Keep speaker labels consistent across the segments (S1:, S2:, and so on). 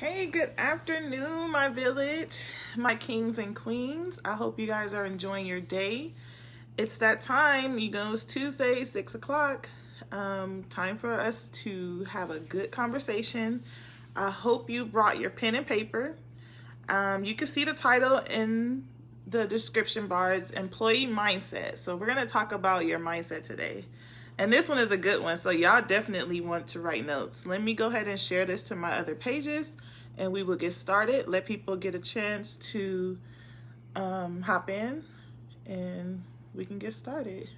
S1: Hey, good afternoon, my village, my kings and queens. I hope you guys are enjoying your day. It's that time, it's Tuesday, 6 o'clock. Time for us to have a good conversation. I hope you brought your pen and paper. You can see the title in the description bar. It's Employee Mindset. So we're going to talk about your mindset today. And this one is a good one, so y'all definitely want to write notes. Let me go ahead and share this to my other pages, and we will get started. Let people get a chance to hop in, and we can get started.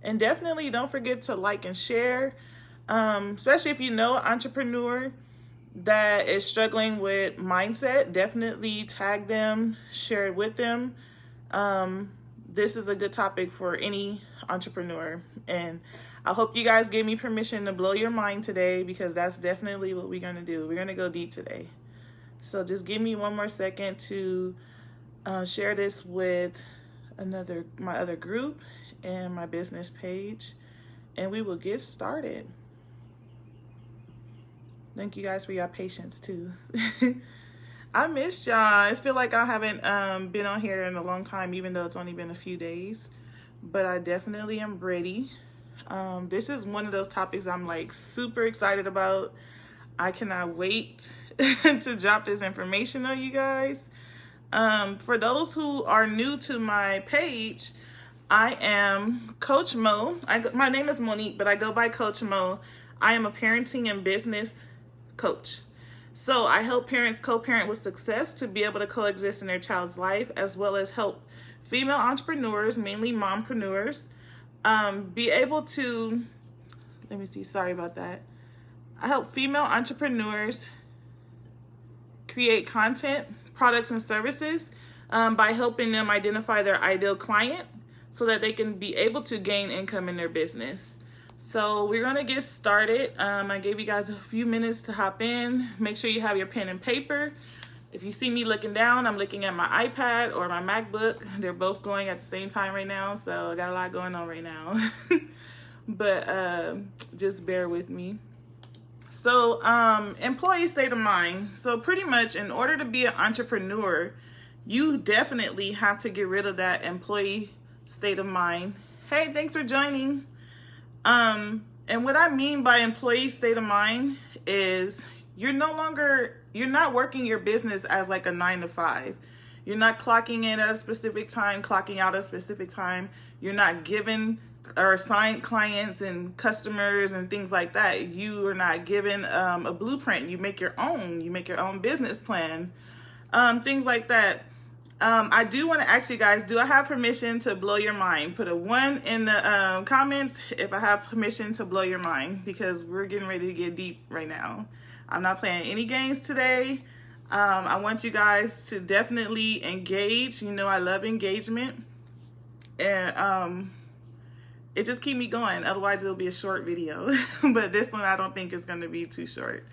S1: And definitely don't forget to like and share, especially if you know an entrepreneur that is struggling with mindset. Definitely tag them, share it with them. This is a good topic for any entrepreneur, and I hope you guys give me permission to blow your mind today, because that's definitely what we're going to do. We're going to go deep today. So just give me one more second to share this with my other group and my business page, and we will get started. Thank you guys for your patience too. I missed y'all. I feel like I haven't been on here in a long time, even though it's only been a few days. But I definitely am ready. This is one of those topics I'm like super excited about. I cannot wait to drop this information on you guys. For those who are new to my page, I am Coach Mo. My name is Monique, but I go by Coach Mo. I am a parenting and business coach. So I help parents co-parent with success to be able to coexist in their child's life, as well as help female entrepreneurs, mainly mompreneurs, be able to, sorry about that. I help female entrepreneurs create content, products, and services by helping them identify their ideal client so that they can be able to gain income in their business. So we're going to get started. I gave you guys a few minutes to hop in. Make sure you have your pen and paper. If you see me looking down, I'm looking at my iPad or my MacBook. They're both going at the same time right now, so I got a lot going on right now. But just bear with me. So employee state of mind. So pretty much in order to be an entrepreneur, you definitely have to get rid of that employee state of mind. Hey, thanks for joining. And what I mean by employee state of mind is you're not working your business as like a 9 to 5. You're not clocking in at a specific time, clocking out at a specific time. You're not given or assigned clients and customers and things like that. You are not given a blueprint. You make your own business plan, things like that. I do want to ask you guys, do I have permission to blow your mind? Put a 1 in the comments if I have permission to blow your mind, because we're getting ready to get deep right now. I'm not playing any games today. I want you guys to definitely engage. You know, I love engagement. And it just keeps me going. Otherwise, it'll be a short video. But this one I don't think is going to be too short.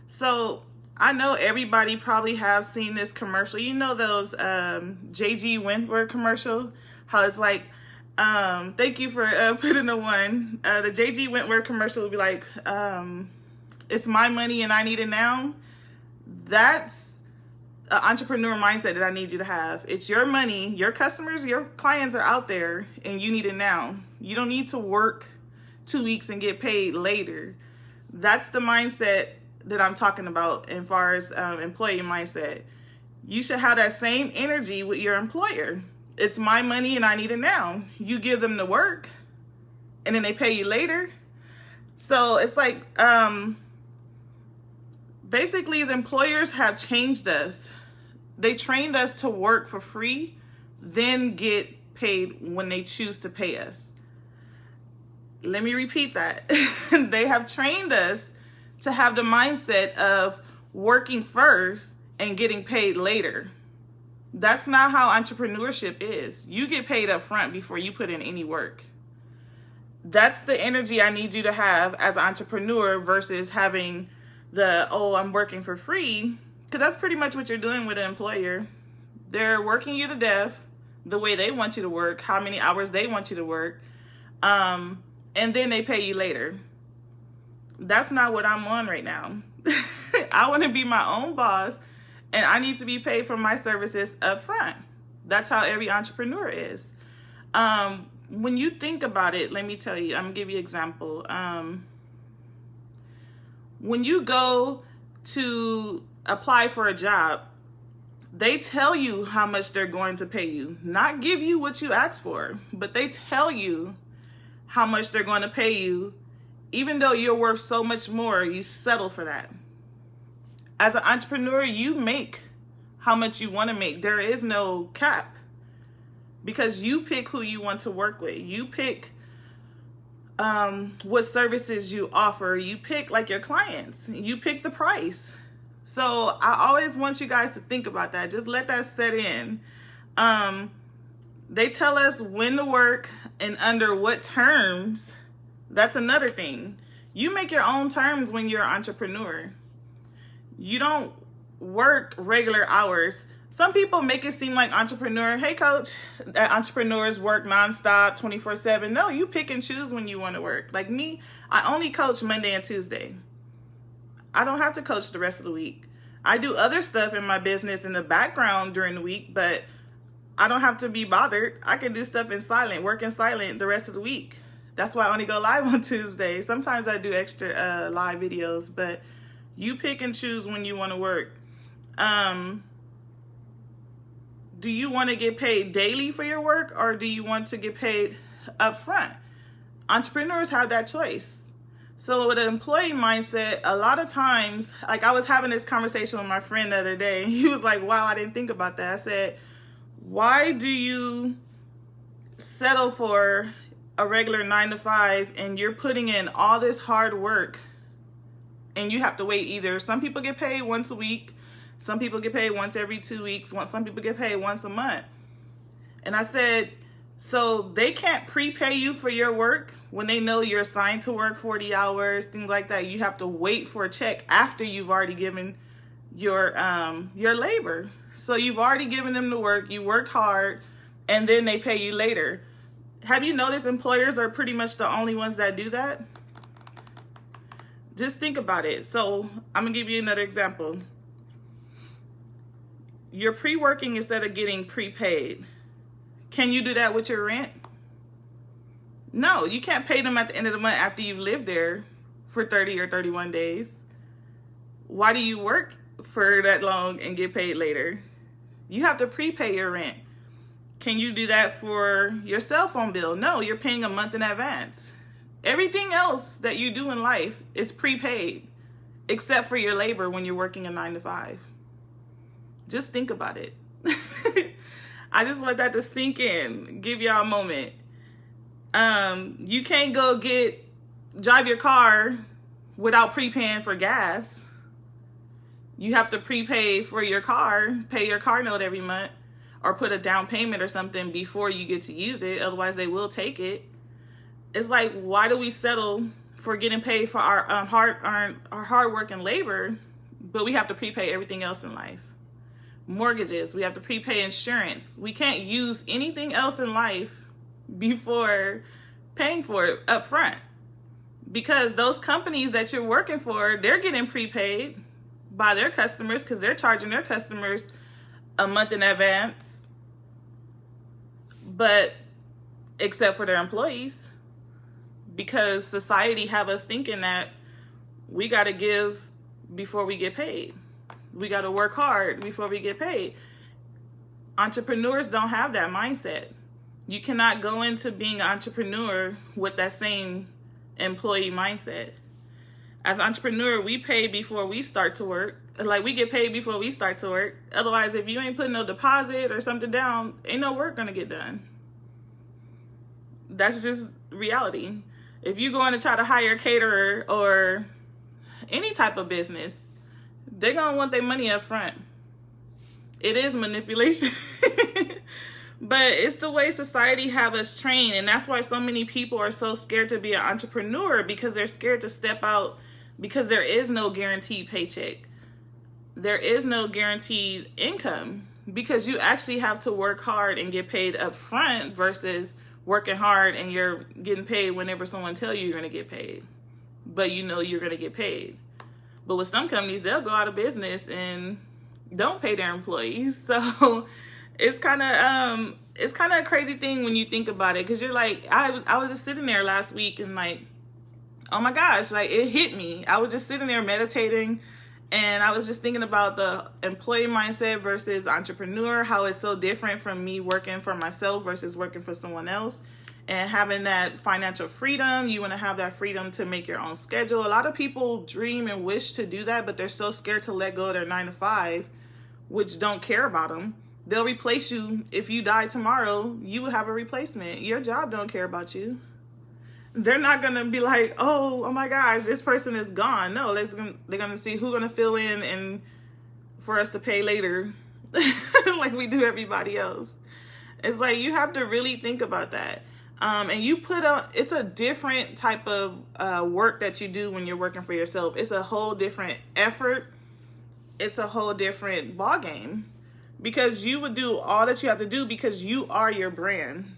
S1: So I know everybody probably have seen this commercial. You know those J.G. Wentworth commercial? How it's like, thank you for putting the 1. The J.G. Wentworth commercial would be like, it's my money and I need it now. That's an entrepreneur mindset that I need you to have. It's your money, your customers, your clients are out there, and you need it now. You don't need to work 2 weeks and get paid later. That's the mindset that I'm talking about as far as employee mindset. You should have that same energy with your employer. It's my money and I need it now. You give them the work and then they pay you later. So it's like, basically, as employers have changed us. They trained us to work for free, then get paid when they choose to pay us. Let me repeat that. They have trained us to have the mindset of working first and getting paid later. That's not how entrepreneurship is. You get paid up front before you put in any work. That's the energy I need you to have as an entrepreneur versus having I'm working for free, because that's pretty much what you're doing with an employer. They're working you to death the way they want you to work, how many hours they want you to work, and then they pay you later. That's not what I'm on right now. I want to be my own boss, and I need to be paid for my services up front. That's how every entrepreneur is. When you think about it, let me tell you, I'm going to give you an example. When you go to apply for a job, they tell you how much they're going to pay you. Not give you what you asked for, but they tell you how much they're going to pay you. Even though you're worth so much more, you settle for that. As an entrepreneur, you make how much you want to make. There is no cap, because you pick who you want to work with. You pick what services you offer. You pick like your clients. You pick the price. So I always want you guys to think about that. Just let that set in. They tell us when to work and under what terms. That's another thing. You make your own terms when you're an entrepreneur. You don't work regular hours. Some people make it seem like hey coach, that entrepreneurs work nonstop 24/7. No, you pick and choose when you want to work. Like me, I only coach Monday and Tuesday. I don't have to coach the rest of the week. I do other stuff in my business in the background during the week, but I don't have to be bothered. I can do stuff in silent, work in silent the rest of the week. That's why I only go live on Tuesday. Sometimes I do extra live videos, but you pick and choose when you want to work. Do you want to get paid daily for your work, or do you want to get paid up front? Entrepreneurs have that choice. So with an employee mindset, a lot of times, like I was having this conversation with my friend the other day. He was like, wow, I didn't think about that. I said, why do you settle for a regular 9-to-5 and you're putting in all this hard work and you have to wait either? Some people get paid once a week. Some people get paid once every 2 weeks. Some people get paid once a month. And I said, so they can't prepay you for your work when they know you're assigned to work 40 hours, things like that. You have to wait for a check after you've already given your labor. So you've already given them the work, you worked hard, and then they pay you later. Have you noticed employers are pretty much the only ones that do that? Just think about it. So I'm gonna give you another example. You're pre-working instead of getting prepaid. Can you do that with your rent? No, you can't pay them at the end of the month after you've lived there for 30 or 31 days. Why do you work for that long and get paid later? You have to prepay your rent. Can you do that for your cell phone bill? No, you're paying a month in advance. Everything else that you do in life is prepaid, except for your labor when you're working a 9-to-5. Just think about it. I just want that to sink in. Give y'all a moment. You can't go drive your car without prepaying for gas. You have to prepay for your car, pay your car note every month, or put a down payment or something before you get to use it. Otherwise, they will take it. It's like, why do we settle for getting paid for our hard work and labor, but we have to prepay everything else in life? Mortgages, we have to prepay insurance. We can't use anything else in life before paying for it up front, because those companies that you're working for, they're getting prepaid by their customers because they're charging their customers a month in advance, but except for their employees, because society have us thinking that we got to give before we get paid. We got to work hard before we get paid. Entrepreneurs don't have that mindset. You cannot go into being an entrepreneur with that same employee mindset. As an entrepreneur, we pay before we start to work. Like, we get paid before we start to work. Otherwise, if you ain't putting no deposit or something down, ain't no work gonna get done. That's just reality. If you go in to try to hire a caterer or any type of business, they're gonna want their money up front. It is manipulation. But it's the way society have us trained, and that's why so many people are so scared to be an entrepreneur, because they're scared to step out, because there is no guaranteed paycheck. There is no guaranteed income, because you actually have to work hard and get paid up front versus working hard and you're getting paid whenever someone tells you you're going to get paid. But you know you're going to get paid. But with some companies, they'll go out of business and don't pay their employees. So it's kind of a crazy thing when you think about it, because you're like, I was just sitting there last week and like, oh my gosh, like it hit me. I was just sitting there meditating, and I was just thinking about the employee mindset versus entrepreneur, how it's so different from me working for myself versus working for someone else. And having that financial freedom, you want to have that freedom to make your own schedule. A lot of people dream and wish to do that, but they're so scared to let go of their 9 to 5, which don't care about them. They'll replace you. If you die tomorrow, you will have a replacement. Your job don't care about you. They're not going to be like, oh my gosh, this person is gone. No, they're going to see who's going to fill in and for us to pay later like we do everybody else. It's like you have to really think about that. And you put on, it's a different type of work that you do when you're working for yourself. It's a whole different effort. It's a whole different ball game, because you would do all that you have to do because you are your brand.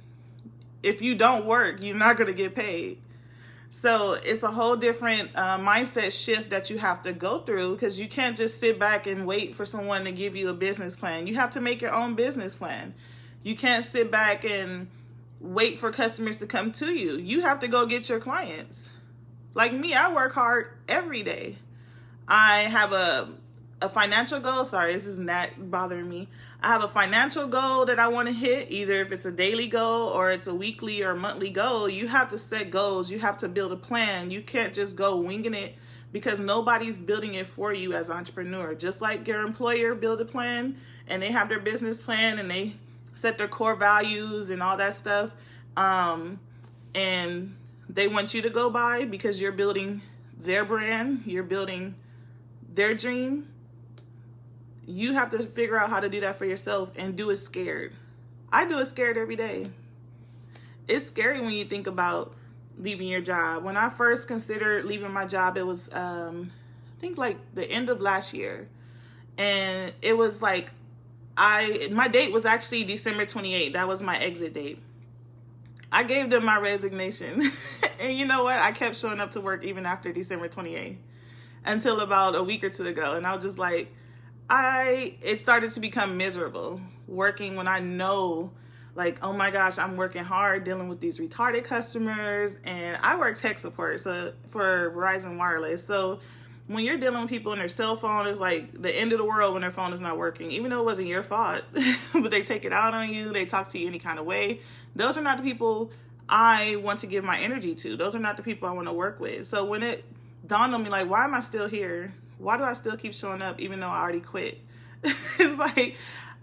S1: If you don't work, you're not going to get paid. So it's a whole different mindset shift that you have to go through, because you can't just sit back and wait for someone to give you a business plan. You have to make your own business plan. You can't sit back and wait for customers to come to you. You have to go get your clients. Like me, I work hard every day. I have a financial goal. Sorry, this is not bothering me. I have a financial goal that I want to hit, either if it's a daily goal or it's a weekly or monthly goal. You have to set goals. You have to build a plan. You can't just go winging it, because nobody's building it for you as an entrepreneur. Just like your employer build a plan and they have their business plan and they set their core values and all that stuff. And they want you to go by because you're building their brand, you're building their dream. You have to figure out how to do that for yourself and do it scared. I do it scared every day. It's scary when you think about leaving your job. When I first considered leaving my job, it was, I think like the end of last year. And it was like, my date was actually December 28th. That was my exit date. I gave them my resignation. And you know what? I kept showing up to work even after December 28th until about a week or two ago. And I was just like, it started to become miserable working when I know, like, oh my gosh, I'm working hard dealing with these retarded customers. And I work tech support for Verizon Wireless. So when you're dealing with people and their cell phone is like the end of the world when their phone is not working, even though it wasn't your fault, but they take it out on you, they talk to you any kind of way. Those are not the people I want to give my energy to. Those are not the people I want to work with. So when it dawned on me, like, why am I still here? Why do I still keep showing up even though I already quit? It's like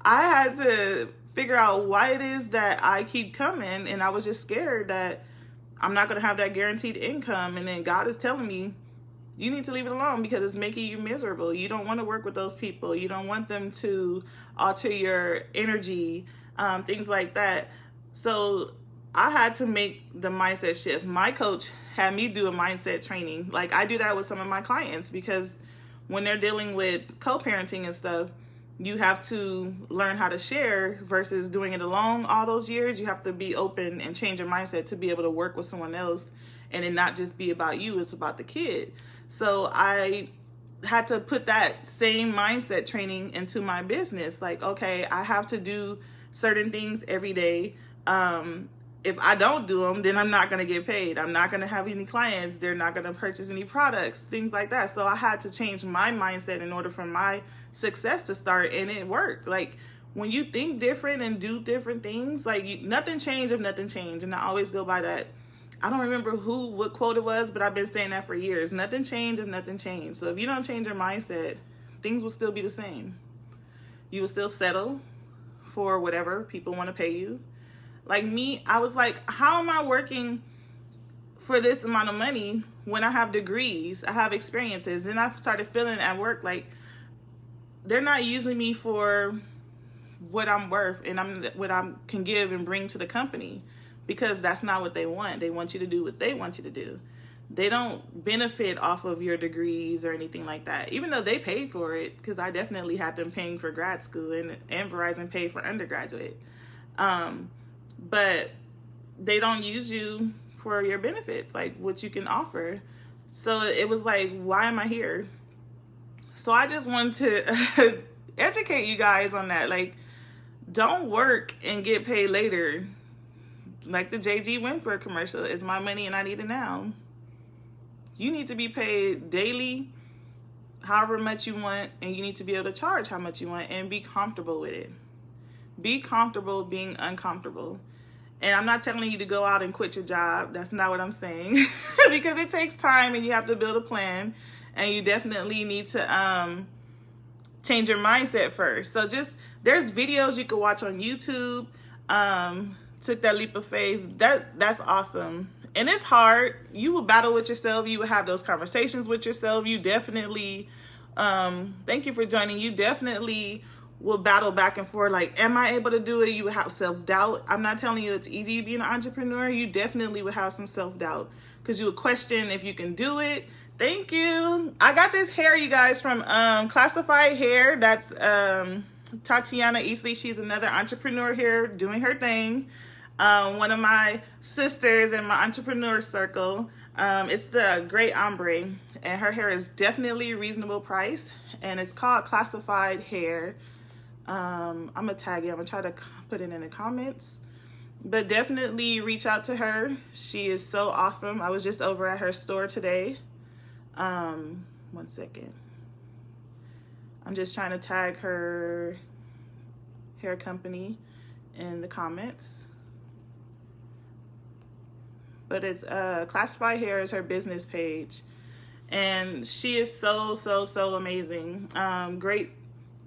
S1: I had to figure out why it is that I keep coming, and I was just scared that I'm not going to have that guaranteed income. And then God is telling me, you need to leave it alone because it's making you miserable. You don't want to work with those people. You don't want them to alter your energy, things like that. So I had to make the mindset shift. My coach had me do a mindset training. Like I do that with some of my clients, because when they're dealing with co-parenting and stuff, you have to learn how to share versus doing it alone all those years. You have to be open and change your mindset to be able to work with someone else, and it not just be about you, it's about the kid. So I had to put that same mindset training into my business. Like, okay, I have to do certain things every day. If I don't do them, then I'm not going to get paid. I'm not going to have any clients. They're not going to purchase any products, things like that. So I had to change my mindset in order for my success to start, and it worked. Like when you think different and do different things, like nothing changed if nothing changed. And I always go by that. I don't remember what quote it was, but I've been saying that for years. Nothing changed if nothing changed. So if you don't change your mindset, things will still be the same. You will still settle for whatever people want to pay you. Like me, I was like, how am I working for this amount of money when I have degrees, I have experiences? And I started feeling at work like they're not using me for what I'm worth and what I can give and bring to the company, because that's not what they want. They want you to do what they want you to do. They don't benefit off of your degrees or anything like that, even though they paid for it, because I definitely had them paying for grad school and Verizon paid for undergraduate. But they don't use you for your benefits, like what you can offer. So it was like, why am I here? So I just want to educate you guys on that. Like, don't work and get paid later. Like the JG Winford commercial, it's my money and I need it now. You need to be paid daily, however much you want, and you need to be able to charge how much you want and be comfortable with it. Be comfortable being uncomfortable. And I'm not telling you to go out and quit your job. That's not what I'm saying. Because it takes time and you have to build a plan. And you definitely need to change your mindset first. So there's videos you can watch on YouTube. Took that leap of faith. That's awesome. And it's hard. You will battle with yourself. You will have those conversations with yourself. You definitely, thank you for joining. You definitely will battle back and forth. Like, am I able to do it? You will have self-doubt. I'm not telling you it's easy being an entrepreneur. You definitely will have some self-doubt because you will question if you can do it. Thank you. I got this hair, you guys, from Classified Hair. That's Tatiana Easley. She's another entrepreneur here doing her thing. One of my sisters in my entrepreneur circle. It's the Great Ombre, and her hair is definitely reasonable price, and it's called Classified Hair. I'm gonna tag it. I'm gonna try to put it in the comments, but definitely reach out to her. She is so awesome. I was just over at her store today. 1 second. I'm just trying to tag her hair company in the comments. But it's Classified Hair is her business page. And she is so amazing. Great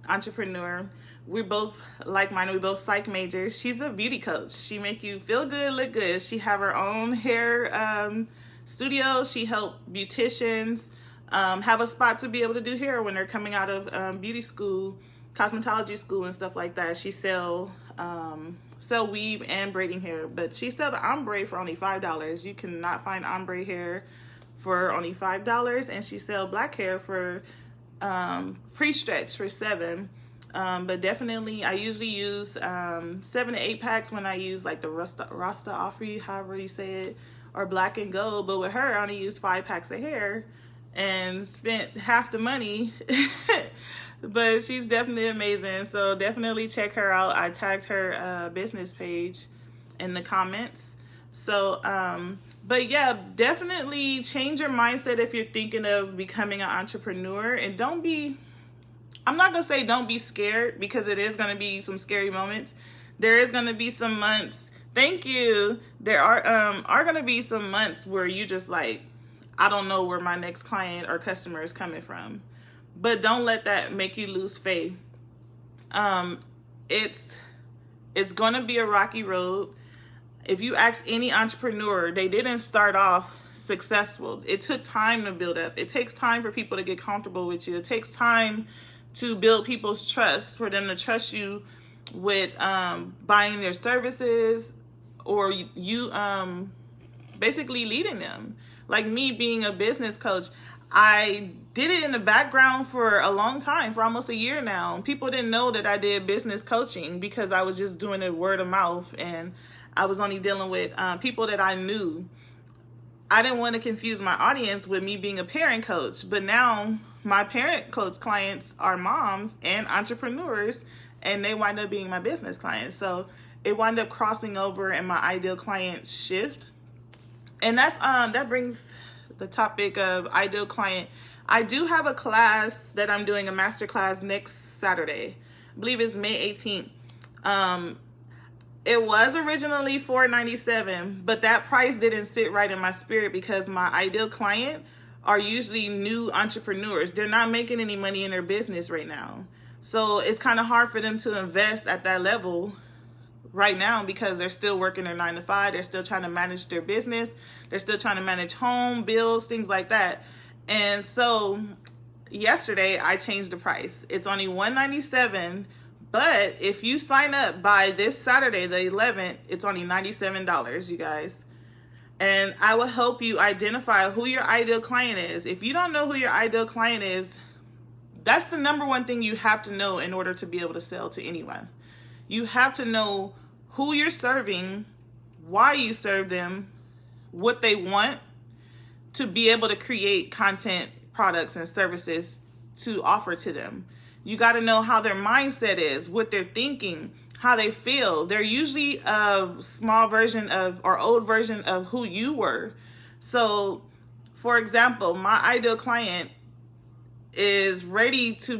S1: entrepreneur. We're both like-minded. We're both psych majors. She's a beauty coach. She make you feel good, look good. She have her own hair studio. She help beauticians have a spot to be able to do hair when they're coming out of beauty school, cosmetology school and stuff like that. She sell weave and braiding hair, but she sell the ombre for only $5. You cannot find ombre hair for only $5, and she sell black hair for pre-stretch for $7. But definitely I usually use 7 to 8 packs when I use like the Rasta Offrey, however you say it, or black and gold. But with her I only use 5 packs of hair and spent half the money. But she's definitely amazing. So definitely check her out. I tagged her business page in the comments. So, but yeah, definitely change your mindset if you're thinking of becoming an entrepreneur. And don't be, I'm not going to say don't be scared, because it is going to be some scary moments. There is going to be some months. Thank you. There are going to be some months where you just like, I don't know where my next client or customer is coming from. But don't let that make you lose faith. It's going to be a rocky road. If you ask any entrepreneur, they didn't start off successful. It took time to build up. It takes time for people to get comfortable with you. It takes time to build people's trust, for them to trust you with buying their services, or you basically leading them. Like me being a business coach, I did it in the background for a long time, for almost a year now. People didn't know that I did business coaching because I was just doing it word of mouth, and I was only dealing with people that I knew. I didn't want to confuse my audience with me being a parent coach, but now my parent coach clients are moms and entrepreneurs, and they wind up being my business clients. So it wind up crossing over, and my ideal client shift. And that's that brings the topic of ideal client. I do have a class that I'm doing, a masterclass next Saturday. I believe it's May 18th. It was originally $497, but that price didn't sit right in my spirit because my ideal client are usually new entrepreneurs. They're not making any money in their business right now. So it's kind of hard for them to invest at that level right now because they're still working their 9 to 5. They're still trying to manage their business. They're still trying to manage home bills, things like that. And so yesterday I changed the price. It's only $197, but if you sign up by this Saturday, the 11th, it's only $97, you guys. And I will help you identify who your ideal client is. If you don't know who your ideal client is, that's the number one thing you have to know in order to be able to sell to anyone. You have to know who you're serving, why you serve them, what they want, to be able to create content, products, and services to offer to them. You got to know how their mindset is, what they're thinking, how they feel. They're usually a small version of, or old version of who you were. So, for example, my ideal client is ready to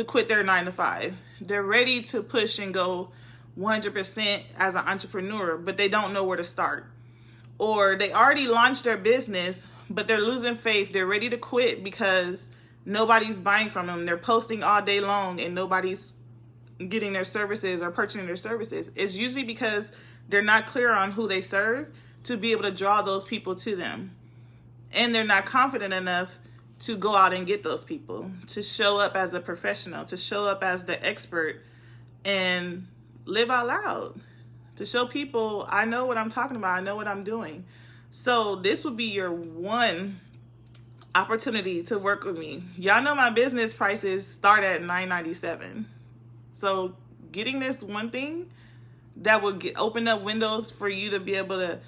S1: quit their 9 to 5. They're ready to push and go 100% as an entrepreneur, but they don't know where to start. Or they already launched their business, but they're losing faith. They're ready to quit because nobody's buying from them. They're posting all day long and nobody's getting their services or purchasing their services. It's usually because they're not clear on who they serve to be able to draw those people to them. And they're not confident enough to go out and get those people, to show up as a professional, to show up as the expert and live out loud, to show people, I know what I'm talking about. I know what I'm doing. So this would be your one opportunity to work with me. Y'all know my business prices start at $9.97. So getting this one thing that will open up windows for you to be able to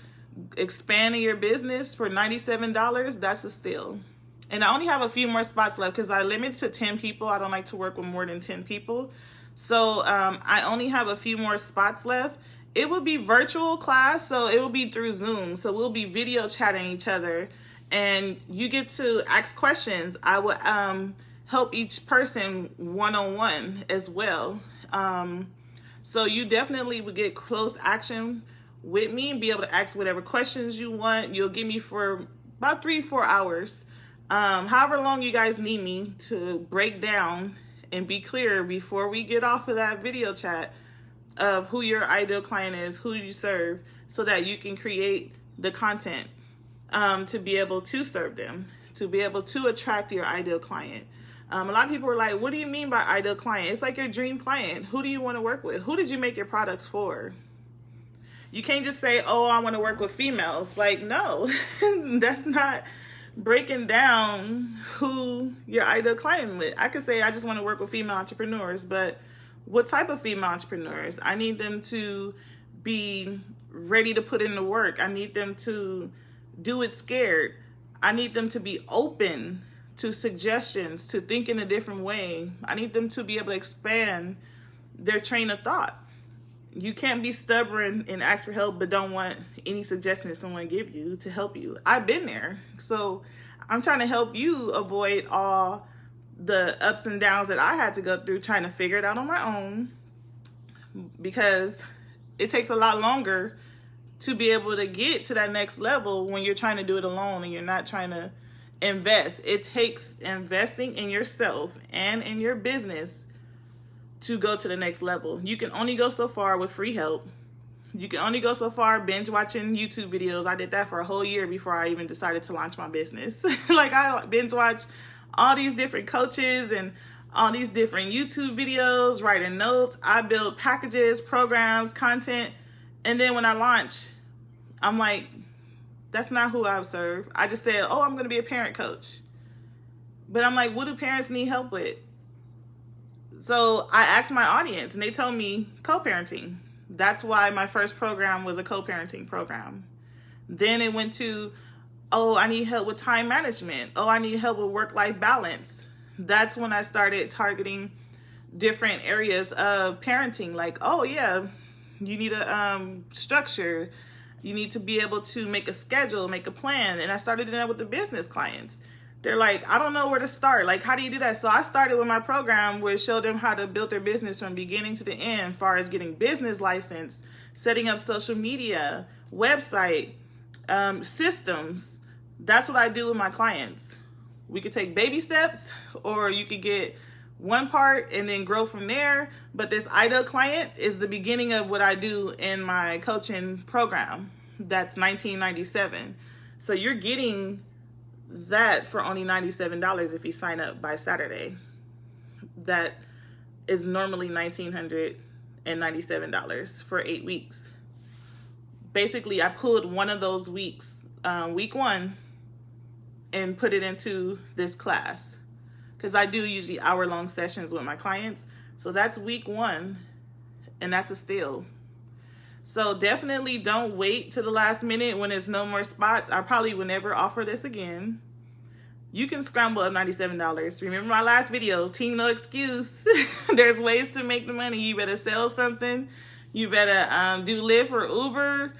S1: expand in your business for $97, that's a steal. And I only have a few more spots left because I limit to 10 people. I don't like to work with more than 10 people. So I only have a few more spots left. It will be virtual class, so it will be through Zoom. So we'll be video chatting each other. And you get to ask questions. I will help each person one-on-one as well. So you definitely would get close action with me and be able to ask whatever questions you want. You'll get me for about 3-4 hours. However long you guys need me to break down and be clear before we get off of that video chat of who your ideal client is, who you serve, so that you can create the content to be able to serve them, to be able to attract your ideal client. A lot of people are like, what do you mean by ideal client? It's like your dream client. Who do you want to work with? Who did you make your products for? You can't just say, oh, I want to work with females. Like, no, that's not breaking down who your ideal client is. I could say, I just want to work with female entrepreneurs, but what type of female entrepreneurs? I need them to be ready to put in the work. I need them to do it scared. I need them to be open to suggestions, to think in a different way. I need them to be able to expand their train of thought. You can't be stubborn and ask for help, but don't want any suggestions someone give you to help you. I've been there. So I'm trying to help you avoid all the ups and downs that I had to go through trying to figure it out on my own, because it takes a lot longer to be able to get to that next level when you're trying to do it alone and you're not trying to invest. It takes investing in yourself and in your business to go to the next level. You can only go so far with free help. You can only go so far binge watching YouTube videos. I did that for a whole year before I even decided to launch my business. Like, I binge watch all these different coaches and all these different YouTube videos, writing notes. I build packages, programs, content. And then when I launch, I'm like, that's not who I serve. I just said, oh, I'm going to be a parent coach. But I'm like, what do parents need help with? So I asked my audience and they told me co-parenting. That's why my first program was a co-parenting program. Then it went to, oh, I need help with time management. Oh, I need help with work-life balance. That's when I started targeting different areas of parenting. Like, oh yeah, you need a structure. You need to be able to make a schedule, make a plan. And I started doing that with the business clients. They're like, I don't know where to start. Like, how do you do that? So I started with my program where it showed them how to build their business from beginning to the end, as far as getting business license, setting up social media, website, systems. That's what I do with my clients. We could take baby steps, or you could get one part and then grow from there. But this ideal client is the beginning of what I do in my coaching program. That's $19.97. So you're getting that for only $97 if you sign up by Saturday. That is normally $1,997 for 8 weeks. Basically, I pulled one of those weeks, week 1, and put it into this class, because I do usually hour-long sessions with my clients. So that's week 1, and that's a steal. So definitely don't wait to the last minute when there's no more spots. I probably will never offer this again. you can scramble up $97. Remember my last video, team no excuse. There's ways to make the money. You better sell something. You better do Lyft or Uber.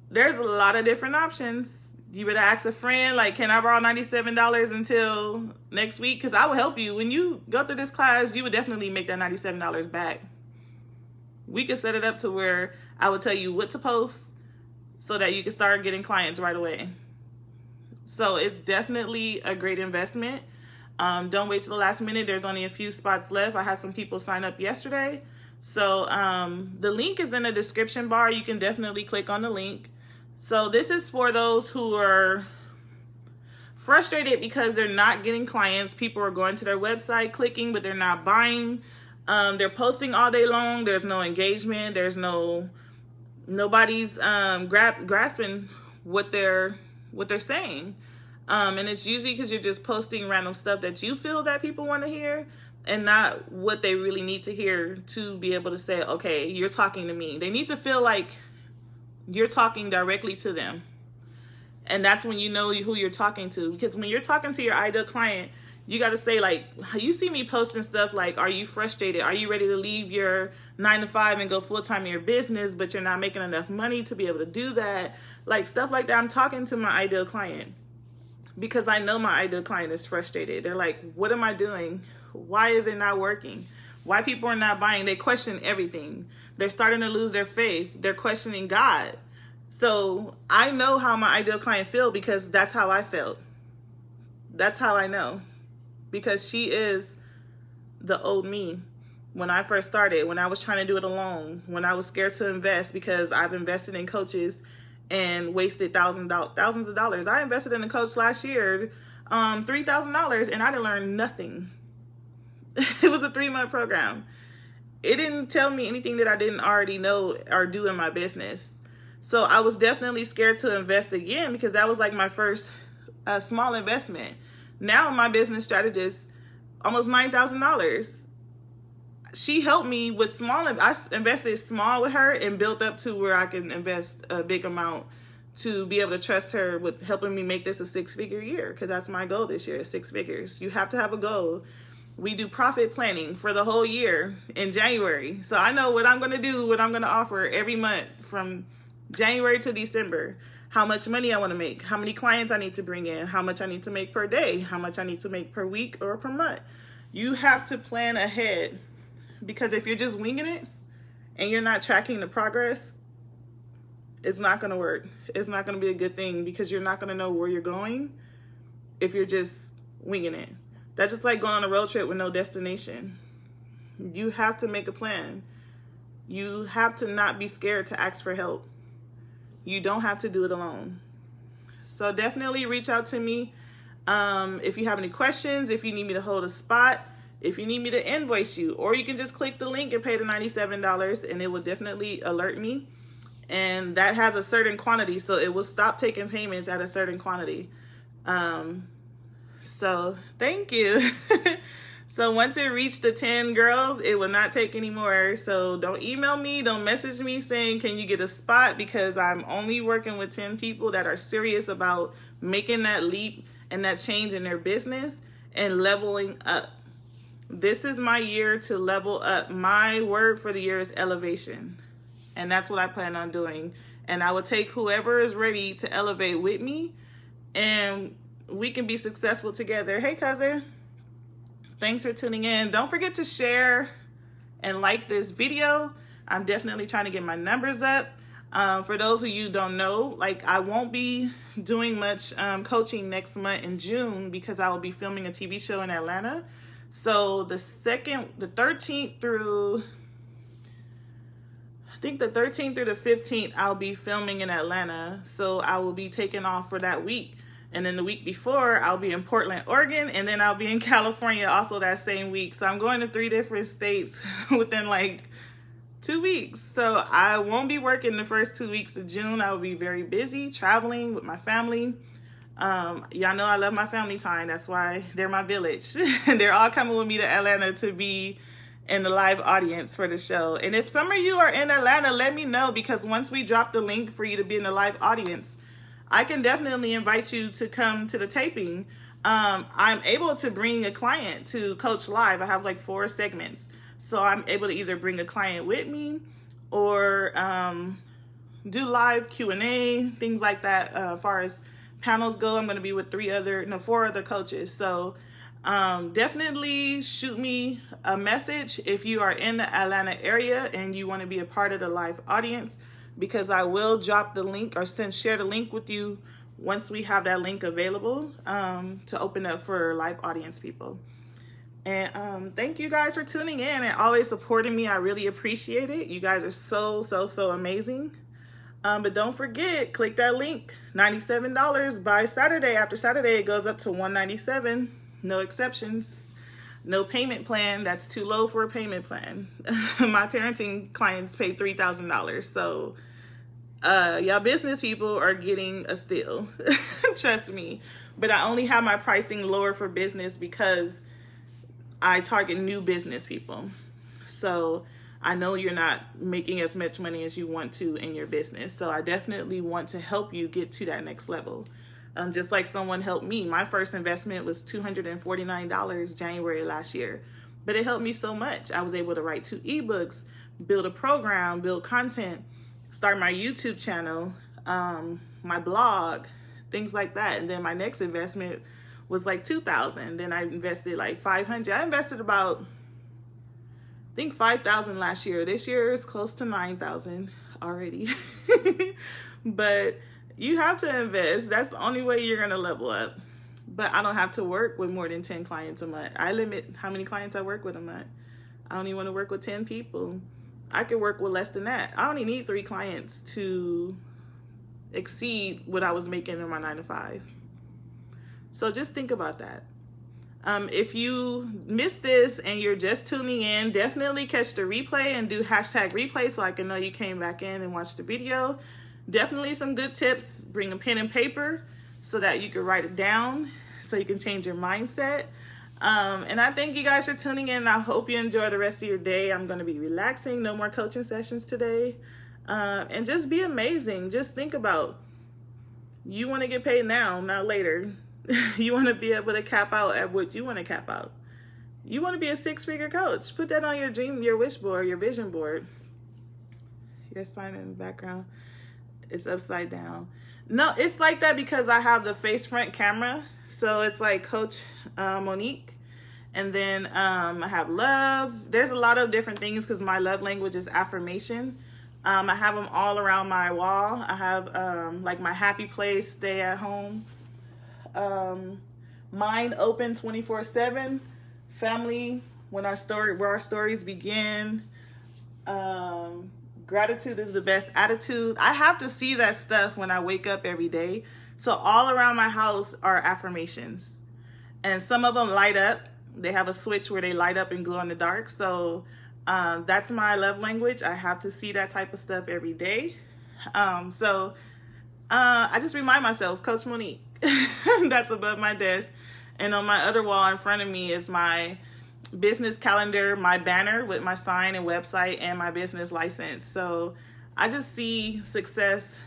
S1: There's a lot of different options. You better ask a friend, like, can I borrow $97 until next week? Because I will help you. When you go through this class, you would definitely make that $97 back. We could set it up to where I would tell you what to post so that you can start getting clients right away. So it's definitely a great investment. Don't wait till the last minute. There's only a few spots left. I had some people sign up yesterday. So the link is in the description bar. You can definitely click on the link. So this is for those who are frustrated because they're not getting clients. People are going to their website, clicking, but they're not buying. They're posting all day long. There's no engagement. There's nobody's grasping what they're saying. And it's usually because you're just posting random stuff that you feel that people want to hear and not what they really need to hear to be able to say, okay, you're talking to me. They need to feel like you're talking directly to them. And that's when you know who you're talking to. Because when you're talking to your ideal client, you got to say, like, you see me posting stuff like, are you frustrated? Are you ready to leave your 9-to-5 and go full-time in your business, but you're not making enough money to be able to do that? Like, stuff like that. I'm talking to my ideal client because I know my ideal client is frustrated. They're like, what am I doing? Why is it not working? Why people are not buying? They question everything. They're starting to lose their faith. They're questioning God. So I know how my ideal client feels because that's how I felt. That's how I know. Because she is the old me. When I first started, when I was trying to do it alone, when I was scared to invest because I've invested in coaches and wasted thousands of dollars. I invested in a coach last year, $3,000, and I didn't learn nothing. It was a 3-month program. It didn't tell me anything that I didn't already know or do in my business. So I was definitely scared to invest again because that was like my first small investment. Now my business strategist, almost $9,000. She helped me with small. I invested small with her and built up to where I can invest a big amount to be able to trust her with helping me make this a 6-figure year. Because that's my goal this year, is 6 figures. You have to have a goal. We do profit planning for the whole year in January. So I know what I'm going to do, what I'm going to offer every month from January to December. How much money I want to make, how many clients I need to bring in, how much I need to make per day, how much I need to make per week or per month. You have to plan ahead because if you're just winging it and you're not tracking the progress, it's not going to work. It's not going to be a good thing because you're not going to know where you're going if you're just winging it. That's just like going on a road trip with no destination. You have to make a plan. You have to not be scared to ask for help. You don't have to do it alone. So definitely reach out to me if you have any questions, if you need me to hold a spot, if you need me to invoice you, or you can just click the link and pay the $97 and it will definitely alert me. And that has a certain quantity, so it will stop taking payments at a certain quantity. So thank you. So once it reached the 10 girls, it will not take any more. So don't email me, don't message me saying, can you get a spot? Because I'm only working with 10 people that are serious about making that leap and that change in their business and leveling up. This is my year to level up. My word for the year is elevation. And that's what I plan on doing. And I will take whoever is ready to elevate with me and we can be successful together. Hey, cousin. Thanks for tuning in. Don't forget to share and like this video. I'm definitely trying to get my numbers up. For those of you who don't know, like I won't be doing much coaching next month in June because I will be filming a TV show in Atlanta. So the 13th through the 15th, I'll be filming in Atlanta. So I will be taking off for that week. And then the week before, I'll be in Portland, Oregon, and then I'll be in California also that same week. So I'm going to 3 different states within like 2 weeks. So I won't be working the first 2 weeks of June. I will be very busy traveling with my family. Y'all know I love my family time. That's why they're my village. They're all coming with me to Atlanta to be in the live audience for the show. And if some of you are in Atlanta, let me know because once we drop the link for you to be in the live audience, I can definitely invite you to come to the taping. I'm able to bring a client to Coach Live. I have like 4 segments. So I'm able to either bring a client with me or do live Q&A, things like that. As far as panels go, I'm going to be with 4 other coaches. So definitely shoot me a message if you are in the Atlanta area and you want to be a part of the live audience, because I will drop the link or share the link with you once we have that link available to open up for live audience people. And thank you guys for tuning in and always supporting me. I really appreciate it. You guys are so amazing. But don't forget, click that link, $97 by Saturday. After Saturday, it goes up to $197. No exceptions. No payment plan. That's too low for a payment plan. My parenting clients pay $3,000. So y'all business people are getting a steal. Trust me. But I only have my pricing lower for business because I target new business people. So I know you're not making as much money as you want to in your business. So I definitely want to help you get to that next level. Just like someone helped me. My first investment was $249 January last year. But it helped me so much. I was able to write 2 ebooks, build a program, build content, start my YouTube channel, my blog, things like that. And then my next investment was like $2,000. Then I invested like $500. I invested about, I think, $5,000 last year. This year is close to $9,000 already. But you have to invest. That's the only way you're going to level up. But I don't have to work with more than 10 clients a month. I limit how many clients I work with a month. I only want to work with 10 people. I could work with less than that. I only need 3 clients to exceed what I was making in my 9-to-5. So just think about that. If you missed this and you're just tuning in, definitely catch the replay and do #replay so I can know you came back in and watched the video. Definitely some good tips. Bring a pen and paper so that you can write it down so you can change your mindset. And I thank you guys for tuning in. I hope you enjoy the rest of your day. I'm going to be relaxing. No more coaching sessions today. And just be amazing. Just think about, you want to get paid now, not later. You want to be able to cap out at what you want to cap out. You want to be a 6-figure coach. Put that on your dream, your wish board, your vision board. Your sign in the background. It's upside down. No, it's like that because I have the face front camera. So it's like Coach Monique. And then I have love. There's a lot of different things because my love language is affirmation. I have them all around my wall. I have like my happy place, stay at home. Mind open 24/7. Family, where our stories begin. Gratitude is the best attitude. I have to see that stuff when I wake up every day. So all around my house are affirmations. And some of them light up. They have a switch where they light up and glow in the dark. So that's my love language. I have to see that type of stuff every day. So I just remind myself, Coach Monique. That's above my desk. And on my other wall in front of me is my business calendar, my banner with my sign and website and my business license. So I just see success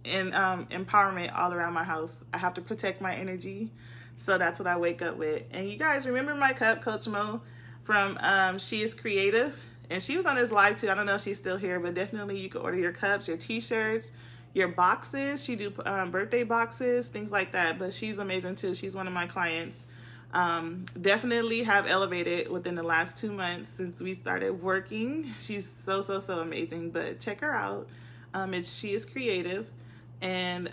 S1: and empowerment all around my house. I have to protect my energy. So that's what I wake up with. And you guys remember my cup, Coach Mo from She is Creative. And she was on this live too. I don't know if she's still here, but definitely you can order your cups, your t-shirts, your boxes. She do birthday boxes, things like that. But she's amazing too. She's one of my clients. Definitely have elevated within the last 2 months since we started working. She's so amazing. But check her out. It's She is Creative. And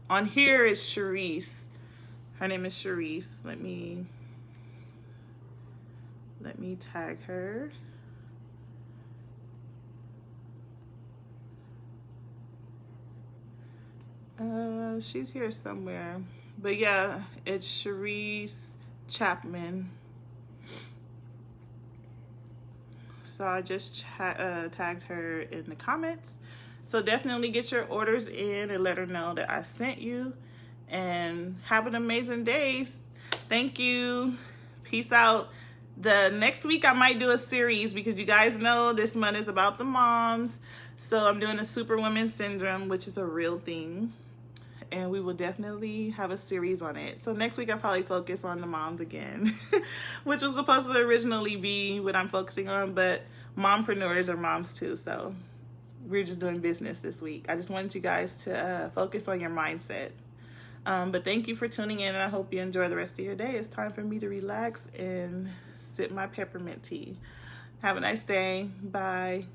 S1: on here is Sharice. Her name is Sharice. Let me tag her. She's here somewhere. But yeah, it's Sharice Chapman. So I just tagged her in the comments. So definitely get your orders in and let her know that I sent you. And have an amazing day. Thank you. Peace out. The next week I might do a series because you guys know this month is about the moms. So I'm doing a Superwoman Syndrome, which is a real thing. and we will definitely have a series on it. So next week I'll probably focus on the moms again, which was supposed to originally be what I'm focusing on, but mompreneurs are moms too, so we're just doing business this week. I just wanted you guys to focus on your mindset. But thank you for tuning in, and I hope you enjoy the rest of your day. It's time for me to relax and sip my peppermint tea. Have a nice day. Bye.